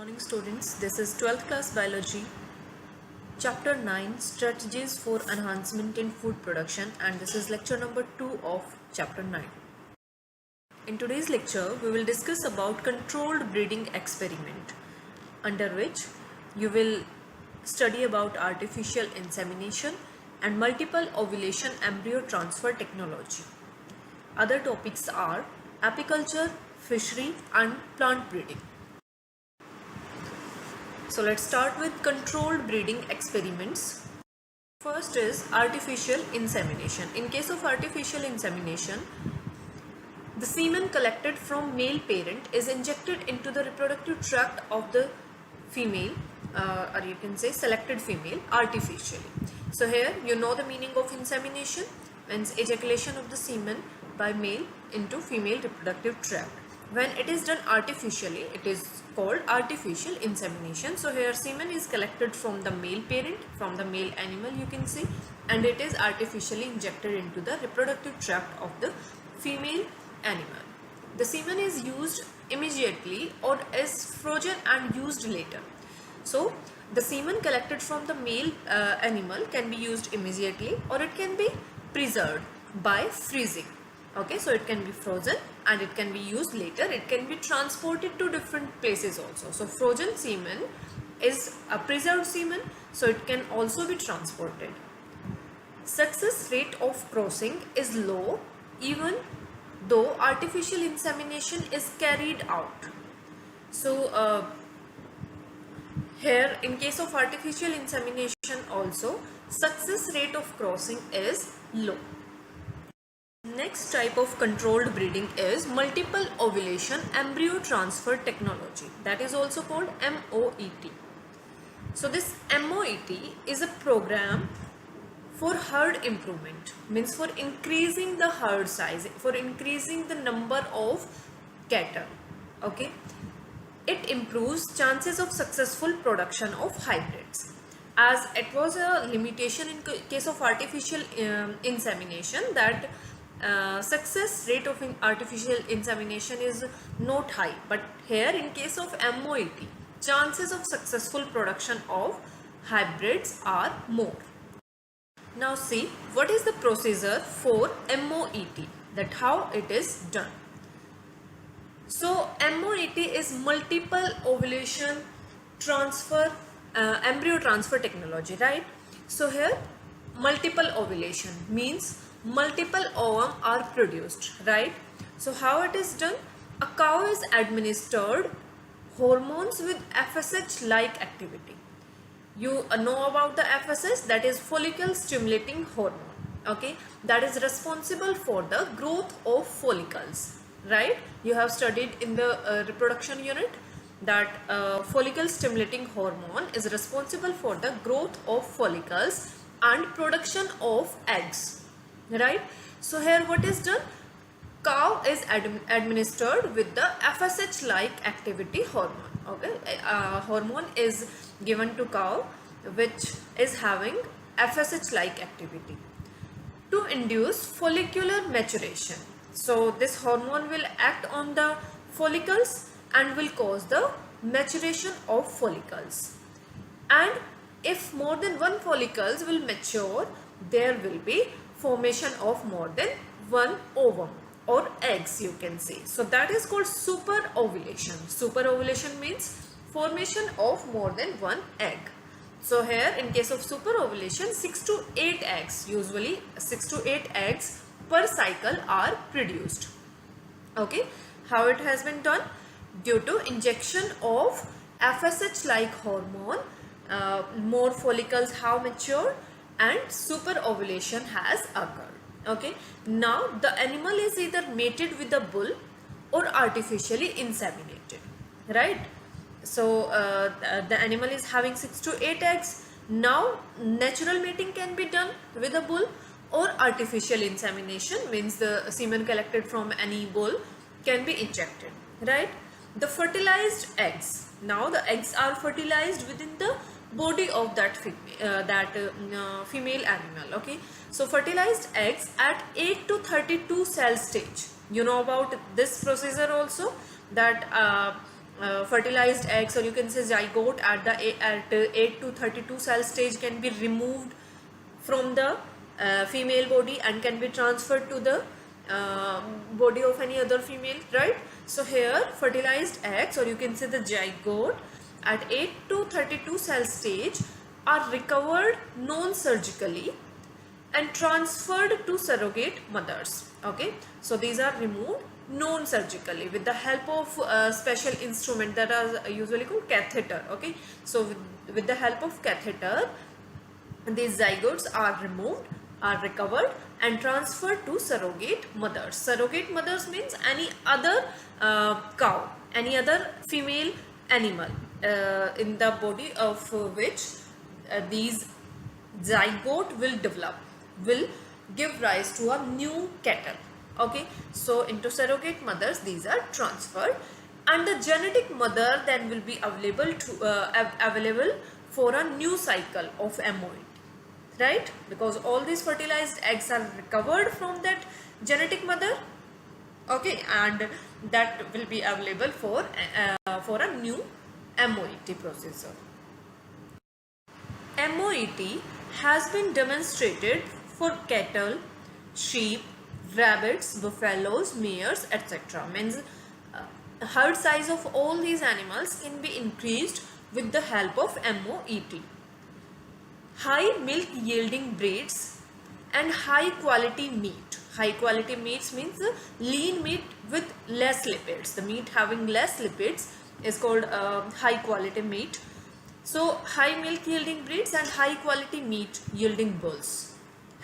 morning students, this is 12th class biology, chapter 9, strategies for enhancement in food production, and this is lecture number 2 of chapter 9. In today's lecture, we will discuss about controlled breeding experiment, under which you will study about artificial insemination and multiple ovulation embryo transfer technology. Other topics are apiculture, fishery and plant breeding. So let's start with controlled breeding experiments. First is artificial insemination. In case of artificial insemination, the semen collected from male parent is injected into the reproductive tract of the female, or you can say selected female, artificially. So here you know the meaning of insemination, means ejaculation of the semen by male into female reproductive tract. When it is done artificially, it is called artificial insemination. So here semen is collected from the male parent, from the male animal you can see, and it is artificially injected into the reproductive tract of the female animal. The semen is used immediately or is frozen and used later. So the semen collected from the male animal can be used immediately or it can be preserved by freezing. Okay, so it can be frozen and it can be used later. It can be transported to different places also. So frozen semen is a preserved semen, so it can also be transported. Success rate of crossing is low even though artificial insemination is carried out. So here in case of artificial insemination also, success rate of crossing is low. Next type of controlled breeding is multiple ovulation embryo transfer technology, that is also called MOET. So this MOET is a program for herd improvement, means for increasing the herd size, for increasing the number of cattle. Okay, it improves chances of successful production of hybrids. As it was a limitation in case of artificial insemination, that success rate of artificial insemination is not high, but here in case of MOET, chances of successful production of hybrids are more. Now see what is the procedure for MOET, that how it is done. So MOET is multiple ovulation transfer embryo transfer technology, right? So here multiple ovulation means multiple ovum are produced, right? So how it is done? A cow is administered hormones with FSH like activity. You know about the FSH, that is follicle stimulating hormone. Okay, that is responsible for the growth of follicles, right? You have studied in the reproduction unit that follicle stimulating hormone is responsible for the growth of follicles and production of eggs, right? So here what is done? Cow is administered with the FSH like activity hormone. Okay, hormone is given to cow which is having FSH like activity to induce follicular maturation. So this hormone will act on the follicles and will cause the maturation of follicles, and if more than one follicles will mature, there will be formation of more than one ovum or eggs you can say. So that is called super ovulation. Super ovulation means formation of more than one egg. So here in case of super ovulation, 6 to 8 eggs, usually 6 to 8 eggs per cycle are produced. Okay, how it has been done? Due to injection of FSH like hormone, more follicles have matured and super ovulation has occurred. Okay, now the animal is either mated with a bull or artificially inseminated, right? So the animal is having 6 to 8 eggs. Now natural mating can be done with a bull, or artificial insemination means the semen collected from any bull can be injected, right? The fertilized eggs, now the eggs are fertilized within the body of that female animal. Okay, so fertilized eggs at 8 to 32 cell stage. You know about this procedure also, that fertilized eggs, or you can say zygote at the 8 to 32 cell stage can be removed from the female body and can be transferred to the body of any other female, right? So here fertilized eggs, or you can say the zygote at 8 to 32 cell stage are recovered non-surgically and transferred to surrogate mothers. Okay, so these are removed non-surgically with the help of special instrument that are usually called catheter. Okay, so with the help of catheter, these zygotes are removed, are recovered and transferred to surrogate mothers. Surrogate mothers means any other cow, any other female animal in the body of which these zygote will develop, will give rise to a new cattle. Okay, so into surrogate mothers these are transferred, and the genetic mother then will be available to available for a new cycle of MOET, right? Because all these fertilized eggs are recovered from that genetic mother. Okay, and that will be available for a new MOET processor. MOET has been demonstrated for cattle, sheep, rabbits, buffaloes, mares, etc. Means herd size of all these animals can be increased with the help of MOET. High milk yielding breeds and high quality meat. High quality meats means lean meat with less lipids. The meat having less lipids is called high quality meat. So high milk yielding breeds and high quality meat yielding bulls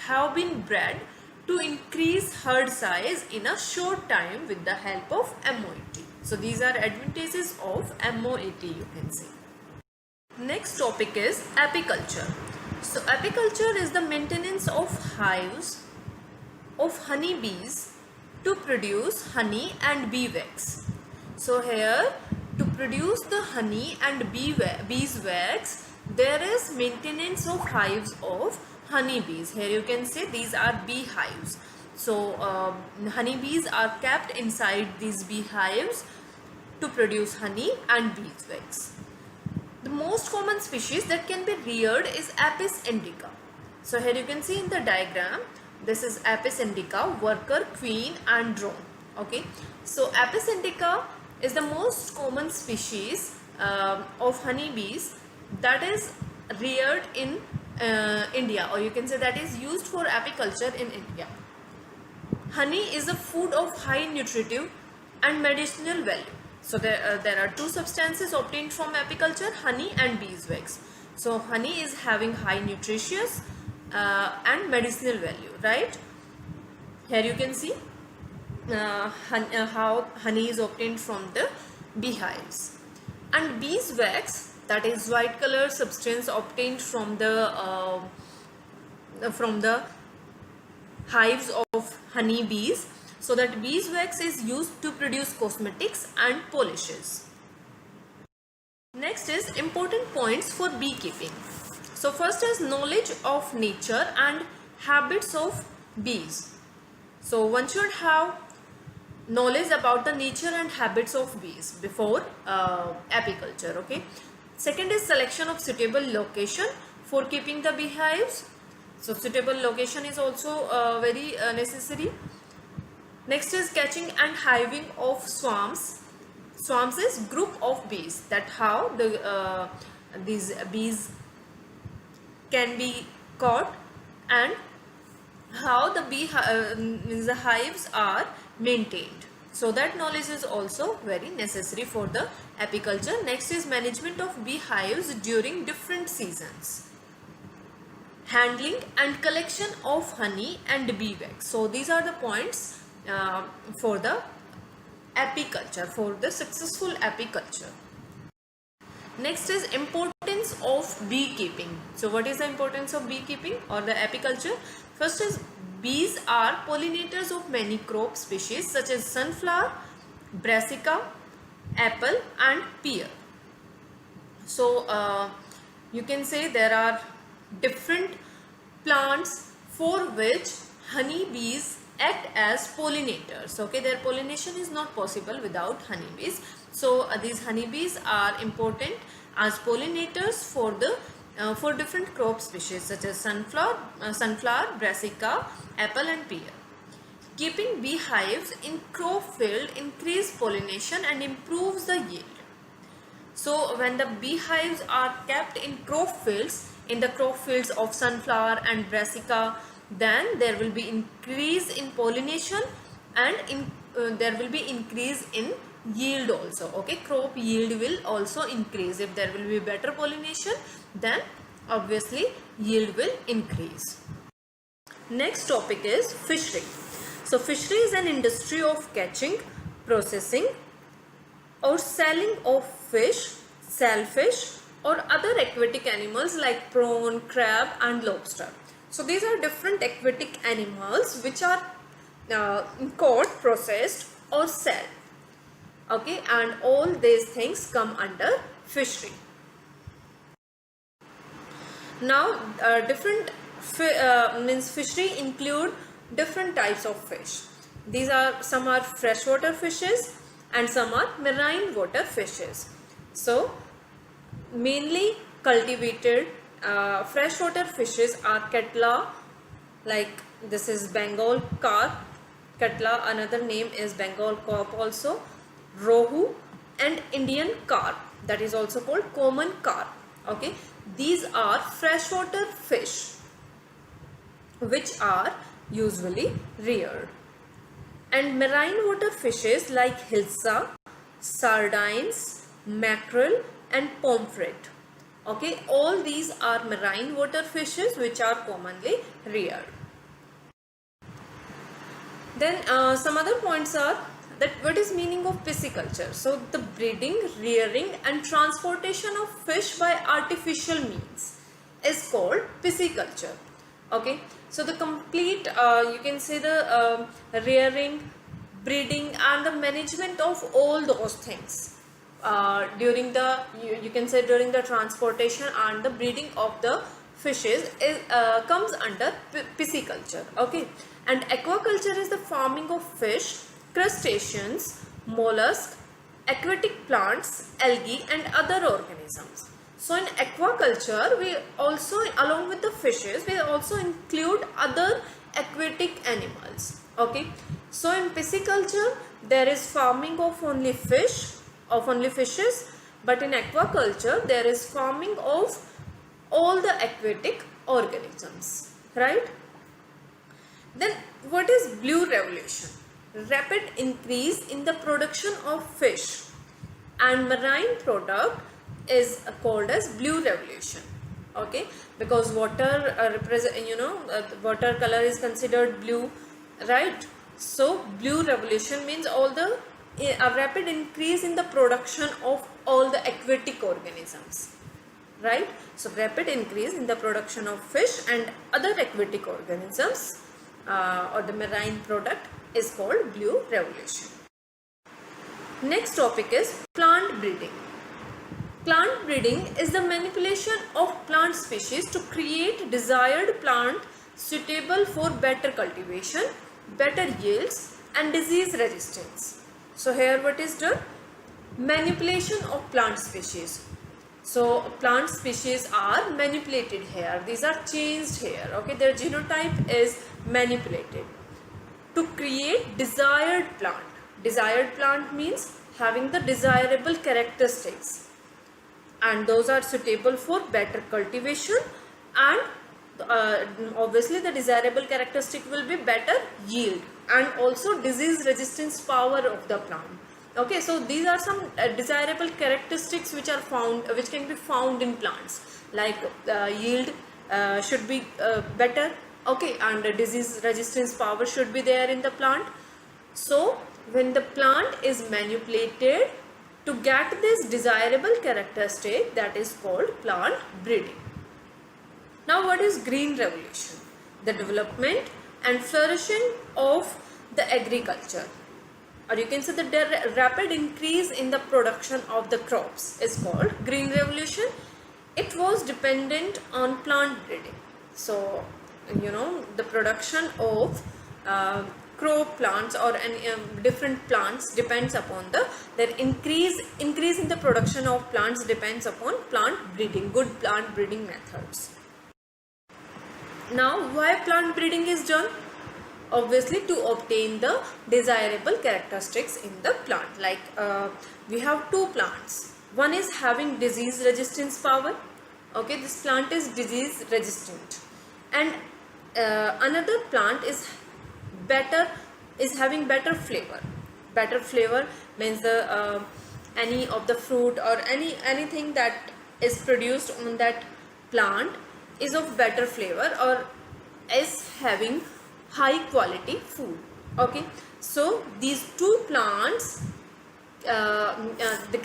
have been bred to increase herd size in a short time with the help of MOET. So these are advantages of MOET, you can see. Next topic is apiculture. So apiculture is the maintenance of hives of honey bees to produce honey and bee wax. So here, to produce the honey and bees wax, there is maintenance of hives of honey bees. Here you can say these are bee hives. So honey bees are kept inside these bee hives to produce honey and beeswax. The most common species that can be reared is Apis indica. So here you can see in the diagram, this is Apis indica, worker, queen and drone. Okay, so Apis indica is the most common species of honeybees that is reared in India, or you can say that is used for apiculture in India. Honey is a food of high nutritive and medicinal value. So there are two substances obtained from apiculture, honey and beeswax. So honey is having high nutritious and medicinal value, right? Here you can see how honey is obtained from the beehives. And beeswax, that is white color substance obtained from the hives of honey bees. So that beeswax is used to produce cosmetics and polishes. Next is important points for beekeeping. So first is knowledge of nature and habits of bees. So one should have knowledge about the nature and habits of bees before apiculture. Okay. Second is selection of suitable location for keeping the beehives. So suitable location is also very necessary. Next is catching and hiving of swarms. Swarms is group of bees, that how the these bees can be caught and how the the hives are maintained. So that knowledge is also very necessary for the apiculture. Next is management of beehives during different seasons. Handling and collection of honey and bee wax. So these are the points for the apiculture, for the successful apiculture. Next is importance of beekeeping. So what is the importance of beekeeping or the apiculture? First is bees are pollinators of many crop species such as sunflower, brassica, apple and pear. So you can say there are different plants for which honey bees act as pollinators. Okay, their pollination is not possible without honeybees. So these honeybees are important as pollinators for different crop species such as sunflower, brassica, apple and pear. Keeping beehives in crop field increase pollination and improves the yield. So when the beehives are kept in the crop fields of sunflower and brassica, then there will be increase in pollination and there will be increase in yield also. Okay, crop yield will also increase. If there will be better pollination, then obviously yield will increase. Next topic is fishery. So fishery is an industry of catching, processing or selling of fish, shellfish or other aquatic animals like prawn, crab and lobster. So these are different aquatic animals which are caught, processed or sold. Okay, and all these things come under fishery. Now different fishery include different types of fish. Some are freshwater fishes and some are marine water fishes. So mainly cultivated freshwater fishes are Katla, like this is Bengal carp, Katla, another name is Bengal carp also, Rohu and Indian carp, that is also called common carp. Okay, these are freshwater fish which are usually reared. And marine water fishes like hilsa, sardines, mackerel and pomfret. Okay, all these are marine water fishes which are commonly reared. Then some other points are that what is meaning of pisciculture. So the breeding, rearing and transportation of fish by artificial means is called pisciculture. Okay, so the complete you can say the rearing, breeding and the management of all those things during the you can say during the transportation and the breeding of the fishes is comes under pisciculture. Okay, and aquaculture is the farming of fish, crustaceans, mollusks, aquatic plants, algae and other organisms. So in aquaculture, we also, along with the fishes, we also include other aquatic animals. Okay, so in pisciculture there is farming of only fishes, but in aquaculture there is farming of all the aquatic organisms, right? Then what is blue revolution? Rapid increase in the production of fish and marine product is called as blue revolution. Okay, because water water color is considered blue, right? So blue revolution means a rapid increase in the production of all the aquatic organisms, right? So rapid increase in the production of fish and other aquatic organisms or the marine product is called blue revolution. Next topic is plant breeding. Plant breeding is the manipulation of plant species to create desired plant suitable for better cultivation, better yields and disease resistance. So here what is done? Manipulation of plant species. So plant species are manipulated here. These are changed here. Okay, their genotype is manipulated to create desired plant. Desired plant means having the desirable characteristics, and those are suitable for better cultivation and obviously the desirable characteristic will be better yield and also disease resistance power of the plant. Okay, so these are some desirable characteristics which can be found in plants, like yield should be better, okay, and disease resistance power should be there in the plant. So when the plant is manipulated to get this desirable characteristic, that is called plant breeding. Now what is green revolution? The development and flourishing of the agriculture, or you can say the rapid increase in the production of the crops is called green revolution. It was dependent on plant breeding. So the production of crop plants or any different plants depends upon their increase in the production of plants depends upon plant breeding, good plant breeding methods. Now, why plant breeding is done? Obviously to obtain the desirable characteristics in the plant. Like we have two plants. One is having disease resistance power. Okay, this plant is disease resistant, and another plant is having better flavor. Better flavor means the any of the fruit or anything that is produced on that plant is of better flavor or is having high quality food. Okay, so these two plants, the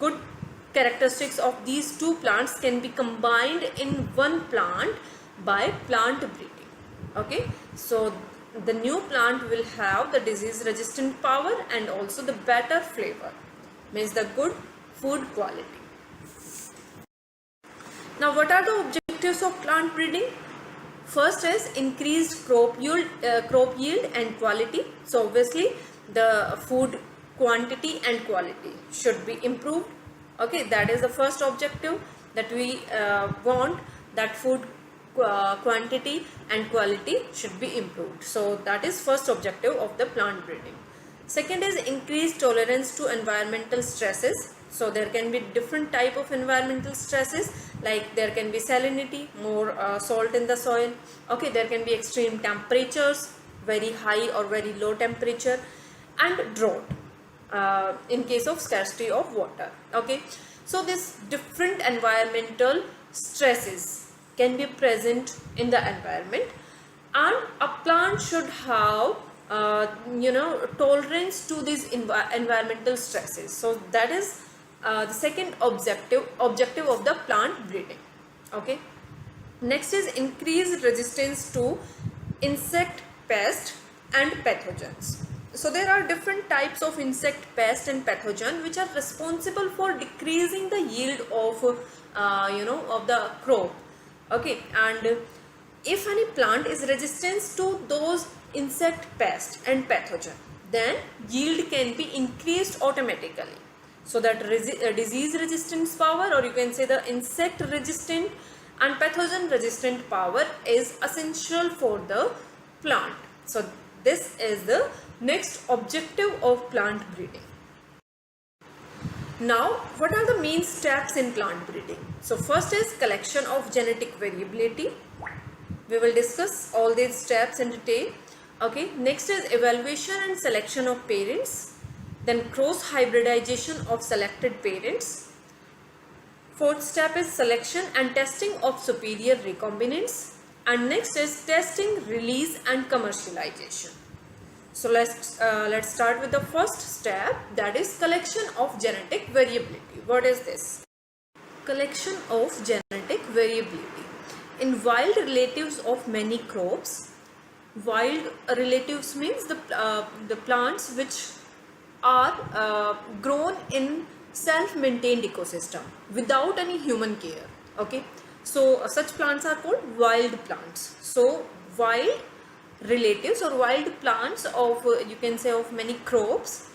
good characteristics of these two plants can be combined in one plant by plant breeding. Okay, so the new plant will have the disease resistant power and also the better flavor, means the good food quality. Now, what are the objectives of plant breeding? First is increased crop yield and quality. So obviously the food quantity and quality should be improved. Okay, that is the first objective, that we want that food quantity and quality should be improved. So that is first objective of the plant breeding. Second is increased tolerance to environmental stresses. So there can be different type of environmental stresses, like there can be salinity, more salt in the soil. Okay, there can be extreme temperatures, very high or very low temperature, and drought in case of scarcity of water. Okay, so this different environmental stresses can be present in the environment, and a plant should have tolerance to these environmental stresses. So that is the second objective of the plant breeding. Okay, next is increased resistance to insect, pest and pathogens. So there are different types of insect, pest and pathogen which are responsible for decreasing the yield of of the crop. Okay, and if any plant is resistant to those insect, pest and pathogen, then yield can be increased automatically. So that disease resistance power, or you can say the insect resistant and pathogen resistant power, is essential for the plant. So this is the next objective of plant breeding. Now, what are the main steps in plant breeding? So first is collection of genetic variability. We will discuss all these steps in detail. Okay, next is evaluation and selection of parents, then cross hybridization of selected parents. Fourth step is selection and testing of superior recombinants, and next is testing, release and commercialization. So let's start with the first step, that is collection of genetic variability. What is this? Collection of genetic variability. In wild relatives of many crops, wild relatives means the plants which are grown in self-maintained ecosystem without any human care. Okay, so such plants are called wild plants. So wild relatives or wild plants of you can say of many crops,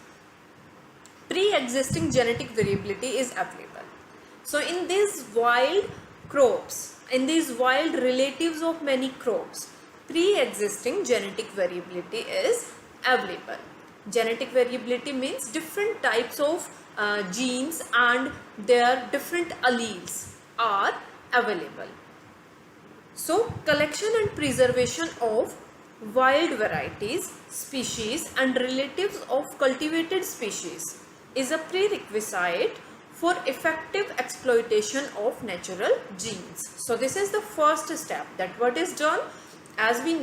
pre-existing genetic variability is available. So in these wild crops, in these wild relatives of many crops, pre-existing genetic variability is available. Genetic variability means different types of genes and their different alleles are available. So collection and preservation of wild varieties, species and relatives of cultivated species is a prerequisite for effective exploitation of natural genes. So this is the first step, that what is done, as we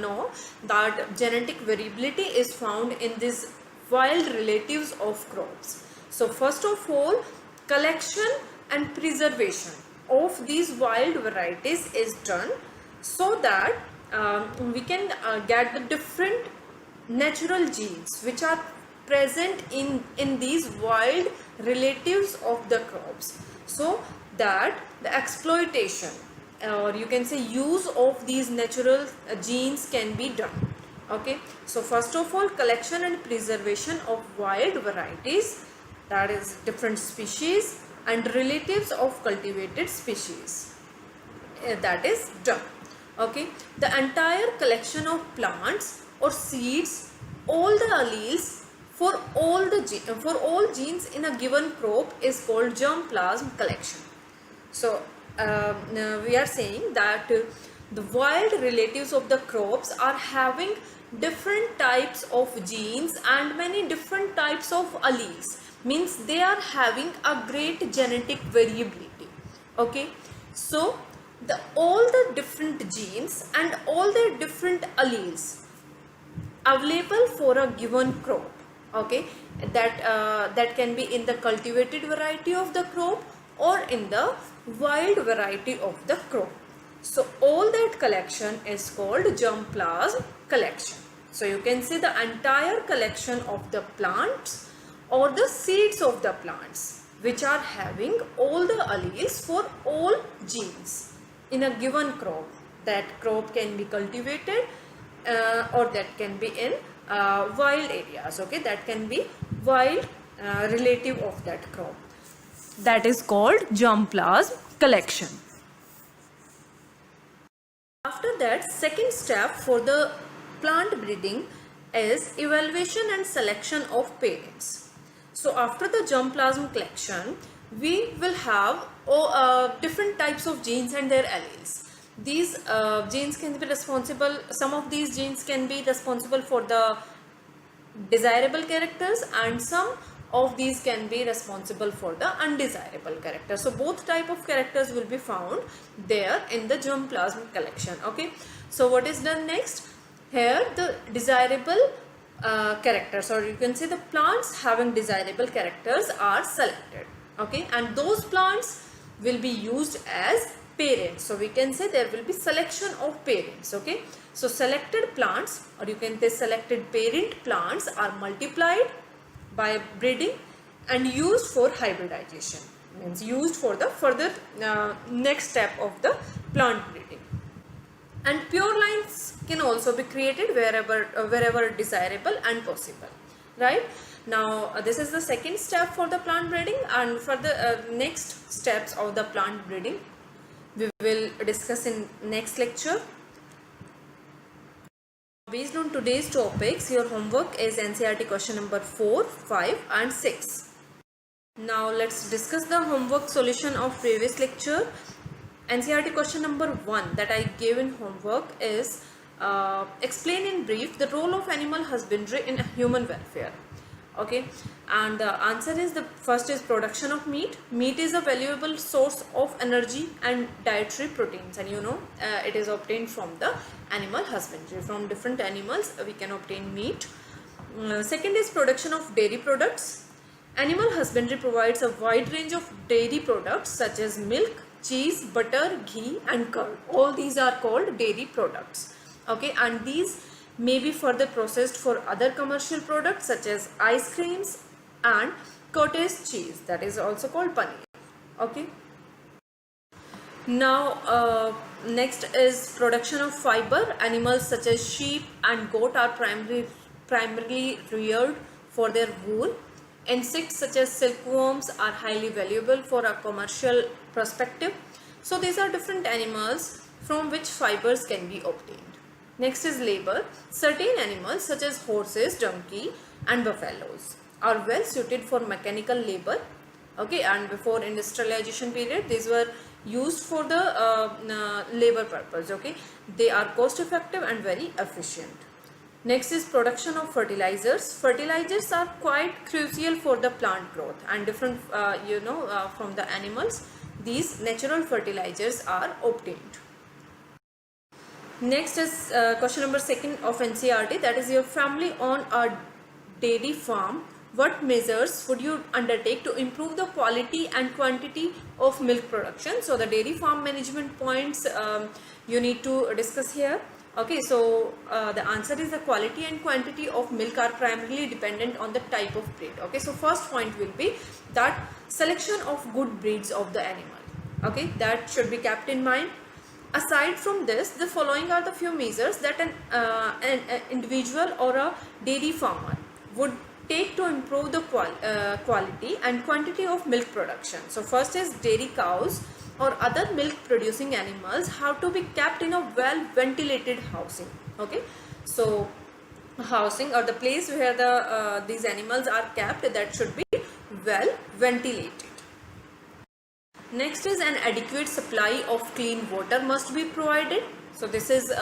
know that genetic variability is found in these wild relatives of crops. So first of all, collection and preservation of these wild varieties is done, so that we can get the different natural genes which are present in these wild relatives of the crops, so that the exploitation or you can say use of these natural genes can be done. Okay, so first of all, collection and preservation of wild varieties, that is different species, and relatives of cultivated species, that is done. Okay, the entire collection of plants or seeds, all the alleles for all genes in a given crop is called germplasm collection. So we are saying that the wild relatives of the crops are having different types of genes and many different types of alleles, means they are having a great genetic variability. Okay, so all the different genes and all the different alleles available for a given crop, okay, that can be in the cultivated variety of the crop or in the wild variety of the crop. So all that collection is called germplasm collection. So you can see the entire collection of the plants or the seeds of the plants which are having all the alleles for all genes in a given crop. That crop can be cultivated or that can be in wild areas. Okay, that can be wild relative of that crop. That is called germplasm collection. After that, second step for the plant breeding is evaluation and selection of parents. So after the germplasm collection, we will have different types of genes and their alleles. These genes can be responsible, some of these genes can be responsible for the desirable characters and some of these can be responsible for the undesirable characters. So both type of characters will be found there in the germplasm collection. Okay, so what is done next? Here the desirable characters, or you can say the plants having desirable characters are selected. Okay, and those plants will be used as parents. So we can say there will be selection of parents. Okay, so selected plants, or you can say selected parent plants, are multiplied by breeding and used for hybridization, means used for the further next step of the plant breeding. And pure lines can also be created wherever desirable and possible. Right now, this is the second step for the plant breeding, and for the next steps of the plant breeding we will discuss in next lecture. Based on today's topics, your homework is NCERT question number 4, 5 and 6. Now let's discuss the homework solution of previous lecture. NCERT question number 1 that I gave in homework is explain in brief the role of animal husbandry in human welfare. Okay, and the answer is, the first is production of meat. Meat is a valuable source of energy and dietary proteins, and you know it is obtained from the animal husbandry. From different animals we can obtain meat. Second is production of dairy products. Animal husbandry provides a wide range of dairy products such as milk, cheese, butter, ghee and curd. All these are called dairy products. Okay, and these may be further processed for other commercial products such as ice creams and cottage cheese, that is also called paneer. Okay, now next is production of fiber. Animals such as sheep and goat are primarily reared for their wool. Insects such as silkworms are highly valuable for a commercial perspective. So these are different animals from which fibers can be obtained. Next is labor. Certain animals such as horses, donkey and buffaloes are well suited for mechanical labor. Okay, and before industrialization period these were used for the labor purpose. Okay, they are cost effective and very efficient. Next is production of fertilizers. Fertilizers are quite crucial for the plant growth, and different from the animals these natural fertilizers are obtained. Next is question number 2 of NCERT, that is, your family on a dairy farm. What measures would you undertake to improve the quality and quantity of milk production? So the dairy farm management points you need to discuss here. Okay, so the answer is the quality and quantity of milk are primarily dependent on the type of breed. Okay, so first point will be that selection of good breeds of the animal. Okay, that should be kept in mind. Aside from this, the following are the few measures that an individual or a dairy farmer would take to improve the quality and quantity of milk production. So first is dairy cows or other milk producing animals have to be kept in a well ventilated housing. Okay, so housing or the place where these animals are kept, that should be well ventilated. Next is an adequate supply of clean water must be provided. So this is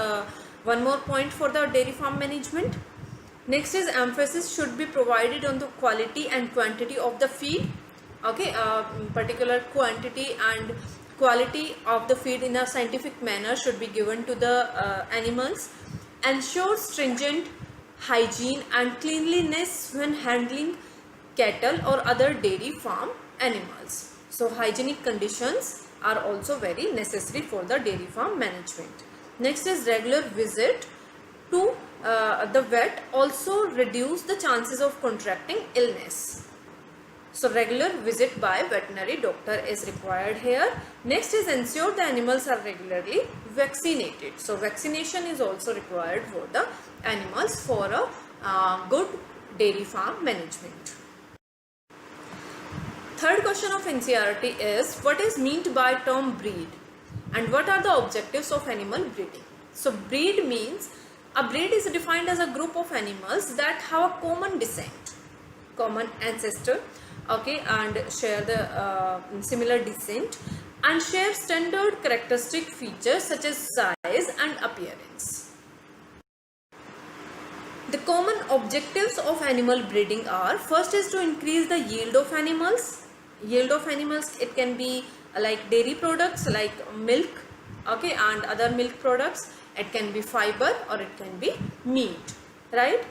one more point for the dairy farm management. Next is emphasis should be provided on the quality and quantity of the feed. Okay, particular quantity and quality of the feed in a scientific manner should be given to the animals. Ensure stringent hygiene and cleanliness when handling cattle or other dairy farm animals. So hygienic conditions are also very necessary for the dairy farm management. Next is regular visit to the vet also reduce the chances of contracting illness. So regular visit by veterinary doctor is required here. Next is ensure the animals are regularly vaccinated. So vaccination is also required for the animals for a good dairy farm management. Third question of NCERT is what is meant by term breed and what are the objectives of animal breeding. So breed means a breed is defined as a group of animals that have a common descent, common ancestor, okay, and share the similar descent and share standard characteristic features such as size and appearance. The common objectives of animal breeding are, first is to increase the yield of animals. Yield of animals, it can be like dairy products like milk, okay, and other milk products. It can be fiber or it can be meat, right?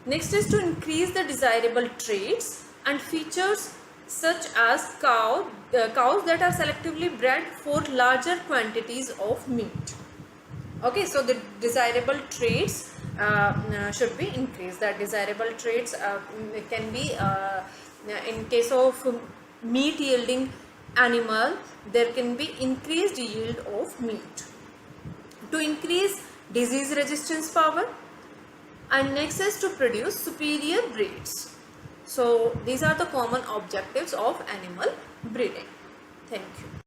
Next is to increase the desirable traits and features such as cows that are selectively bred for larger quantities of meat. Okay, so the desirable traits should be increased. That desirable traits can be in case of meat yielding animal, there can be increased yield of meat. To increase disease resistance power, and next is to produce superior breeds. So these are the common objectives of animal breeding. Thank you.